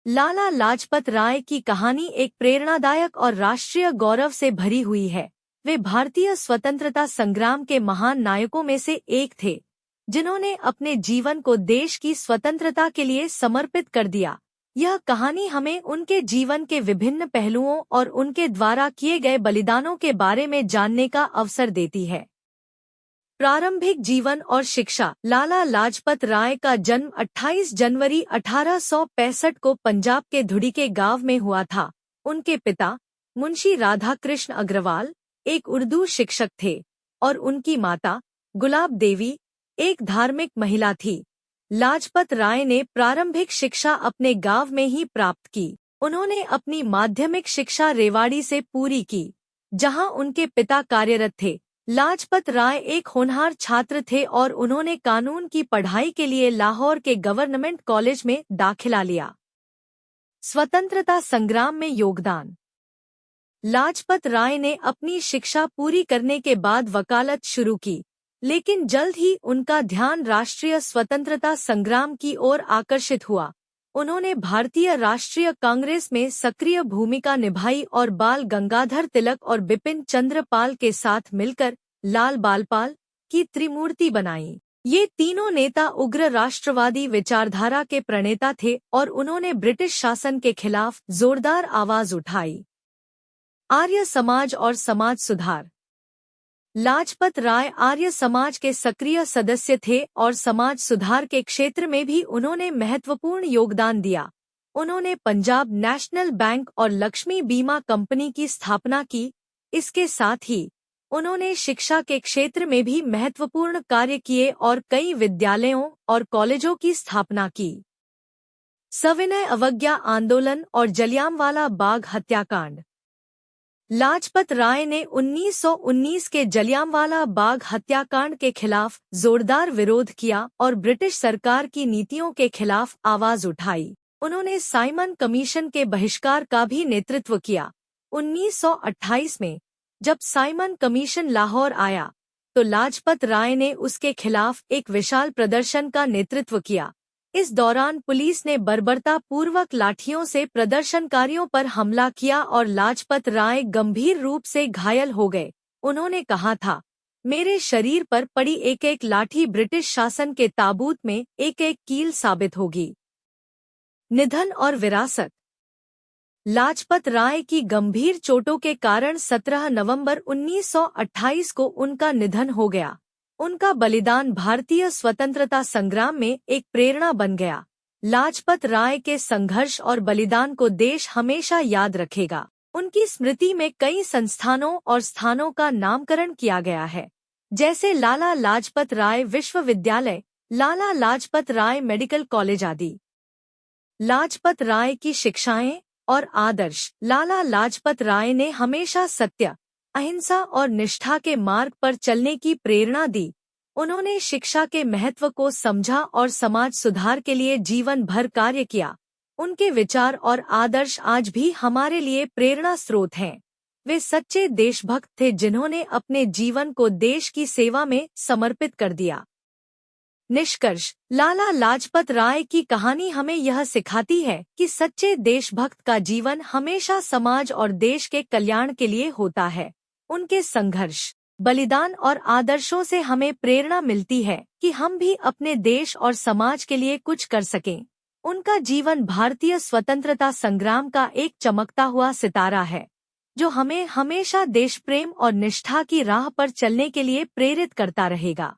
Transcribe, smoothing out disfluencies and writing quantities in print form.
लाला लाजपत राय की कहानी एक प्रेरणादायक और राष्ट्रीय गौरव से भरी हुई है। वे भारतीय स्वतंत्रता संग्राम के महान नायकों में से एक थे, जिन्होंने अपने जीवन को देश की स्वतंत्रता के लिए समर्पित कर दिया। यह कहानी हमें उनके जीवन के विभिन्न पहलुओं और उनके द्वारा किए गए बलिदानों के बारे में जानने का अवसर देती है। प्रारंभिक जीवन और शिक्षा। लाला लाजपत राय का जन्म 28 जनवरी 1865 को पंजाब के धुड़ीके गांव में हुआ था। उनके पिता मुंशी राधाकृष्ण अग्रवाल एक उर्दू शिक्षक थे और उनकी माता गुलाब देवी एक धार्मिक महिला थी। लाजपत राय ने प्रारंभिक शिक्षा अपने गांव में ही प्राप्त की। उन्होंने अपनी माध्यमिक शिक्षा रेवाड़ी से पूरी की, जहां उनके पिता कार्यरत थे। लाजपत राय एक होनहार छात्र थे और उन्होंने कानून की पढ़ाई के लिए लाहौर के गवर्नमेंट कॉलेज में दाखिला लिया। स्वतंत्रता संग्राम में योगदान। लाजपत राय ने अपनी शिक्षा पूरी करने के बाद वकालत शुरू की, लेकिन जल्द ही उनका ध्यान राष्ट्रीय स्वतंत्रता संग्राम की ओर आकर्षित हुआ। उन्होंने भारतीय राष्ट्रीय कांग्रेस में सक्रिय भूमिका निभाई और बाल गंगाधर तिलक और बिपिन चंद्र पाल के साथ मिलकर लाल बालपाल की त्रिमूर्ति बनाई। ये तीनों नेता उग्र राष्ट्रवादी विचारधारा के प्रणेता थे और उन्होंने ब्रिटिश शासन के खिलाफ जोरदार आवाज उठाई। आर्य समाज और समाज सुधार। लाजपत राय आर्य समाज के सक्रिय सदस्य थे और समाज सुधार के क्षेत्र में भी उन्होंने महत्वपूर्ण योगदान दिया। उन्होंने पंजाब नेशनल बैंक और लक्ष्मी बीमा कंपनी की स्थापना की। इसके साथ ही उन्होंने शिक्षा के क्षेत्र में भी महत्वपूर्ण कार्य किए और कई विद्यालयों और कॉलेजों की स्थापना की। सविनय अवज्ञा आंदोलन और जलियांवाला बाग हत्याकांड। लाजपत राय ने 1919 के जलियांवाला बाग हत्याकांड के खिलाफ जोरदार विरोध किया और ब्रिटिश सरकार की नीतियों के खिलाफ आवाज उठाई। उन्होंने साइमन कमीशन के बहिष्कार का भी नेतृत्व किया। 1928 में जब साइमन कमीशन लाहौर आया, तो लाजपत राय ने उसके खिलाफ एक विशाल प्रदर्शन का नेतृत्व किया। इस दौरान पुलिस ने बर्बरतापूर्वक लाठियों से प्रदर्शनकारियों पर हमला किया और लाजपत राय गंभीर रूप से घायल हो गए। उन्होंने कहा था, मेरे शरीर पर पड़ी एक एक लाठी ब्रिटिश शासन के ताबूत में एक एक कील साबित होगी। निधन और विरासत। लाजपत राय की गंभीर चोटों के कारण 17 नवंबर 1928 को उनका निधन हो गया। उनका बलिदान भारतीय स्वतंत्रता संग्राम में एक प्रेरणा बन गया। लाजपत राय के संघर्ष और बलिदान को देश हमेशा याद रखेगा। उनकी स्मृति में कई संस्थानों और स्थानों का नामकरण किया गया है, जैसे लाला लाजपत राय विश्वविद्यालय, लाला लाजपत राय मेडिकल कॉलेज आदि। लाजपत राय की शिक्षाएं और आदर्श। लाला लाजपत राय ने हमेशा सत्य, अहिंसा और निष्ठा के मार्ग पर चलने की प्रेरणा दी। उन्होंने शिक्षा के महत्व को समझा और समाज सुधार के लिए जीवन भर कार्य किया। उनके विचार और आदर्श आज भी हमारे लिए प्रेरणा स्रोत हैं। वे सच्चे देशभक्त थे जिन्होंने अपने जीवन को देश की सेवा में समर्पित कर दिया। निष्कर्ष। लाला लाजपत राय की कहानी हमें यह सिखाती है कि सच्चे देशभक्त का जीवन हमेशा समाज और देश के कल्याण के लिए होता है। उनके संघर्ष, बलिदान और आदर्शों से हमें प्रेरणा मिलती है कि हम भी अपने देश और समाज के लिए कुछ कर सकें। उनका जीवन भारतीय स्वतंत्रता संग्राम का एक चमकता हुआ सितारा है, जो हमें हमेशा देश प्रेम और निष्ठा की राह पर चलने के लिए प्रेरित करता रहेगा।